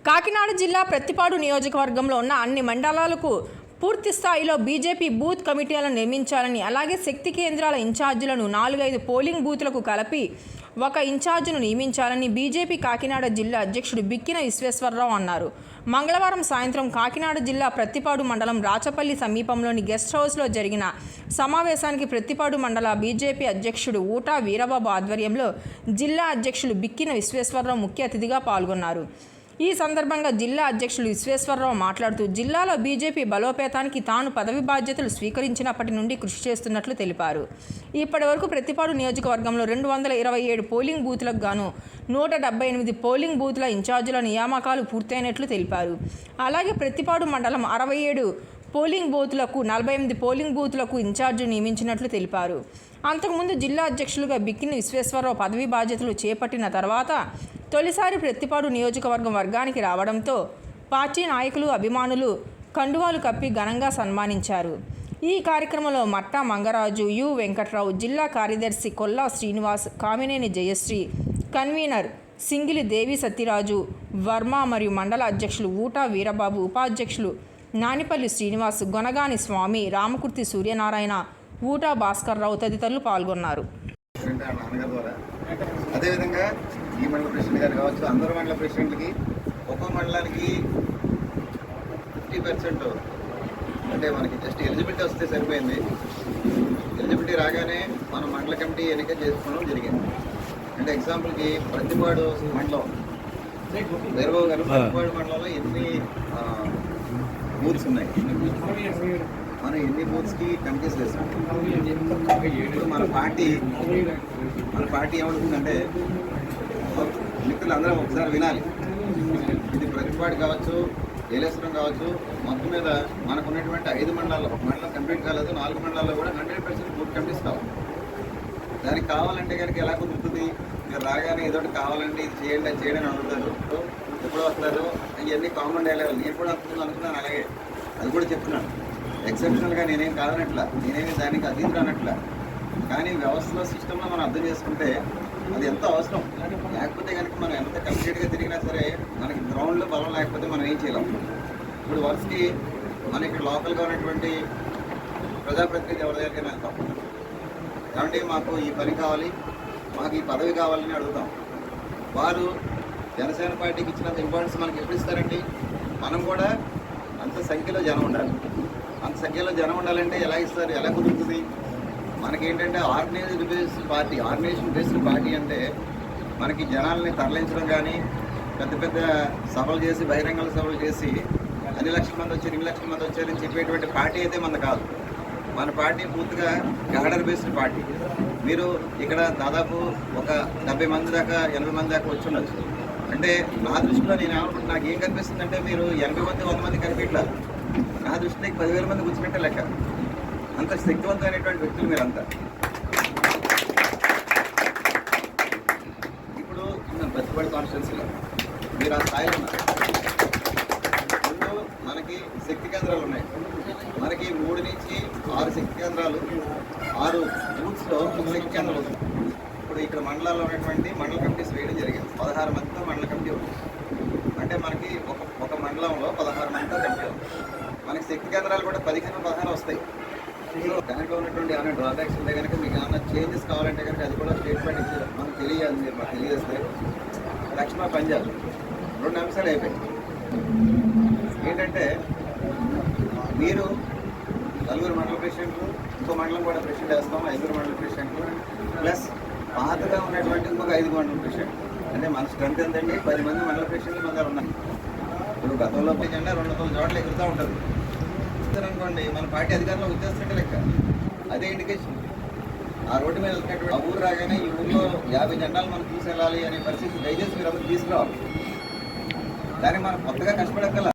కాకినాడ జిల్లా ప్రత్తిపాడు నియోజకవర్గంలో ఉన్న అన్ని మండలాలకు పూర్తి స్థాయిలో బీజేపీ బూత్ కమిటీలను నిర్మించాలని, అలాగే శక్తి కేంద్రాల ఇన్ఛార్జీలను 4-5 పోలింగ్ బూత్లకు కలిపి ఒక ఇన్ఛార్జిను నియమించాలని బీజేపీ కాకినాడ జిల్లా అధ్యక్షుడు బిక్కిన విశ్వేశ్వరరావు అన్నారు. మంగళవారం సాయంత్రం కాకినాడ జిల్లా ప్రత్తిపాడు మండలం రాచపల్లి సమీపంలోని గెస్ట్ హౌస్లో జరిగిన సమావేశానికి ప్రత్తిపాడు మండల బీజేపీ అధ్యక్షుడు ఊటా వీరబాబు ఆధ్వర్యంలో జిల్లా అధ్యక్షులు బిక్కిన విశ్వేశ్వరరావు ముఖ్య అతిథిగా పాల్గొన్నారు. ఈ సందర్భంగా జిల్లా అధ్యక్షులు విశ్వేశ్వరరావు మాట్లాడుతూ, జిల్లాలో బీజేపీ బలోపేతానికి తాను పదవి బాధ్యతలు స్వీకరించినప్పటి నుండి కృషి చేస్తున్నట్లు తెలిపారు. ఇప్పటి వరకు ప్రత్తిపాడు నియోజకవర్గంలో 227 పోలింగ్ బూత్లకు గాను 178 పోలింగ్ బూత్ల ఇన్ఛార్జీల నియామకాలు పూర్తయినట్లు తెలిపారు. అలాగే ప్రత్తిపాడు మండలం 67 పోలింగ్ బూత్లకు 48 పోలింగ్ బూత్లకు ఇన్ఛార్జి నియమించినట్లు తెలిపారు. అంతకుముందు జిల్లా అధ్యక్షులుగా బిక్కిన విశ్వేశ్వరరావు పదవి బాధ్యతలు చేపట్టిన తర్వాత తొలిసారి ప్రత్తిపాడు నియోజకవర్గం వర్గానికి రావడంతో పార్టీ నాయకులు, అభిమానులు కండువాలు కప్పి ఘనంగా సన్మానించారు. ఈ కార్యక్రమంలో మట్టా మంగరాజు, యు వెంకట్రావు, జిల్లా కార్యదర్శి కొల్లా శ్రీనివాస్, కామినేని జయశ్రీ, కన్వీనర్ సింగిలి దేవి సత్యరాజు వర్మ మరియు మండల అధ్యక్షులు ఊటా వీరబాబు, ఉపాధ్యక్షులు నానిపల్లి శ్రీనివాస్, గొనగాని స్వామి, రామకుర్తి సూర్యనారాయణ, ఊటా భాస్కర్రావు తదితరులు పాల్గొన్నారు. అదేవిధంగా ఈ మండల ప్రెసిడెంట్ గారు కావచ్చు, అందరు మండల ప్రెసిడెంట్లకి ఒక్కో మండలానికి 50% అంటే మనకి జస్ట్ ఎలిజిబిలిటీ వస్తే సరిపోయింది. ఎలిజిబిలిటీ రాగానే మనం మండల కమిటీ ఎన్నిక చేసుకోవడం జరిగింది. అంటే ఎగ్జాంపుల్కి ప్రత్తిపాడు మండలం వీరబాబు గారు ప్రత్తిపాడు మండలంలో ఎన్ని బూత్స్ ఉన్నాయి, మనం ఎన్ని బూత్స్కి కమిటీస్ వేసాం. ఇప్పుడు మన పార్టీ ఏమనుకుందంటే, మిత్రులు అందరం ఒకసారి వినాలి. ఇది ప్రతిపాడు కావచ్చు, ఏలేశ్వరం కావచ్చు, మొత్తం మీద మనకు ఉన్నటువంటి 5 మండలాల్లో ఒక మండలం కంప్లీట్ కాలేదు, 4 మండలాల్లో కూడా 100% బూత్ కమిటీస్ కావాలి. దానికి కావాలంటే కనుక ఎలా కుదురుతుంది? మీరు రాగానే ఏదోటి కావాలంటే ఇది చేయండి, అది చేయడం అని అడుగుతారు. ఎప్పుడు వస్తారు? ఇవన్నీ కామన్ డైలాగ్. నేను కూడా అనుకున్నాను, అలాగే అది కూడా చెప్తున్నాను. ఎక్సెప్షనల్గా నేనేం కాదనట్ల, నేనేమి దానికి అతీతులు అనట్ల. కానీ వ్యవస్థలో, సిస్టంలో మనం అర్థం చేసుకుంటే అది ఎంత అవసరం. లేకపోతే కనుక మనం ఎంత కంప్లీట్గా తిరిగినా సరే మనకి గ్రౌండ్లో బలం లేకపోతే మనం ఏం చేయలేం. ఇప్పుడు వర్క్స్కి మన ఇక్కడ లోకల్గా ఉన్నటువంటి ప్రజాప్రతినిధి ఎవరి దగ్గరికి వెళ్తాం, కాబట్టి మాకు ఈ పని కావాలి, మాకు ఈ పదవి కావాలని అడుగుతాం. వారు జనసేన పార్టీకి ఇచ్చినంత ఇంపార్టెన్స్ మనకి ఎప్పుడు ఇస్తారండి? మనం కూడా అంత సంఖ్యలో జనం ఉండాలి. అంత సంఖ్యలో జనం ఉండాలంటే ఎలా ఇస్తారు, ఎలా కుదురుతుంది? మనకేంటంటే ఆర్గనైజేషన్ బేస్డ్ పార్టీ అంటే మనకి జనాల్ని తరలించడం కానీ, పెద్ద పెద్ద సభలు చేసి, బహిరంగ సభలు చేసి 10 లక్షల మంది వచ్చారు, 2 లక్షల మంది వచ్చారని చెప్పేటువంటి పార్టీ అయితే మన కాదు. మన పార్టీ పూర్తిగా క్యాడర్ బేస్డ్ పార్టీ. మీరు ఇక్కడ దాదాపు ఒక 70 మంది దాకా, 80 మంది దాకా వచ్చి ఉండొచ్చు. అంటే నా దృష్టిలో నేను ఏమనుకుంటున్నా, నాకు ఏం కనిపిస్తుందంటే, మీరు 80 మంది 100 మంది కనిపించలేదు. నా దృష్టికి 10,000 మంది కూర్చున్నట్టే లెక్క. అంత శక్తివంతమైనటువంటి వ్యక్తులు మీరంతా. ఇప్పుడు మన ప్రతిపాడు కాన్స్టిట్యున్సీలో మీరు ఆ స్థాయిలో ఉన్నారు. ముందు మనకి శక్తి కేంద్రాలు ఉన్నాయి. మనకి 3 నుంచి 6 శక్తి కేంద్రాలు, 6 బూత్స్లో శక్తి కేంద్రాలు వస్తుంది. ఇప్పుడు ఇక్కడ మండలాల్లో ఉన్నటువంటి మండల కమిటీస్ వేయడం జరిగింది. 16 మందితో మండల కమిటీ ఉంది. అంటే మనకి ఒక మండలంలో 16 మందితో కమిటీ ఉంది. మనకి శక్తి కేంద్రాలు కూడా 15-16 వస్తాయి. దాంట్లో ఉన్నటువంటి ఏమైనా డ్రాబ్యాక్స్ ఉంటే కనుక, మీకు ఏమైనా చేంజెస్ కావాలంటే కనుక అది కూడా స్టేట్మెంట్ ఇచ్చి మనకు తెలియాలి. మీరు మాకు తెలియజేస్తే లక్ష్మణ పంజాబ్ 2 అంశాలు అయిపోయాయి. ఏంటంటే, మీరు 4 మండల ప్రెసిడెంట్లు, ఇంకో మండలం కూడా ప్రెసిడెంట్ వేస్తాం, 5 మండల ప్రెసిడెంట్లు ప్లస్ పాతగా ఉన్నటువంటి ఇంకొక 5 మండల ప్రెసిడెంట్. అంటే మన స్ట్రెంత్ ఎంతండి? 10 మంది మండల ప్రెసిడెంట్లు మన దగ్గర ఉన్నాయి. ఇప్పుడు గతంలో జెండా 200 చోట్ల ఎగురుతూ ఉంటుంది అనుకోండి, మన పార్టీ అధికారంలో వచ్చేస్తుంటే లెక్క. అదే ఇండికేషన్. ఆ రోడ్డు మీద వెళ్తున్నటువంటి ఆ ఊరు రాగానే ఈ ఊళ్ళో 50 జెండాలు మనం చూసి వెళ్ళాలి అనే పరిస్థితి దయచేసి మీరు అందరూ తీసుకురావాలి. దాన్ని మనం కొత్తగా కష్టపడక్కల.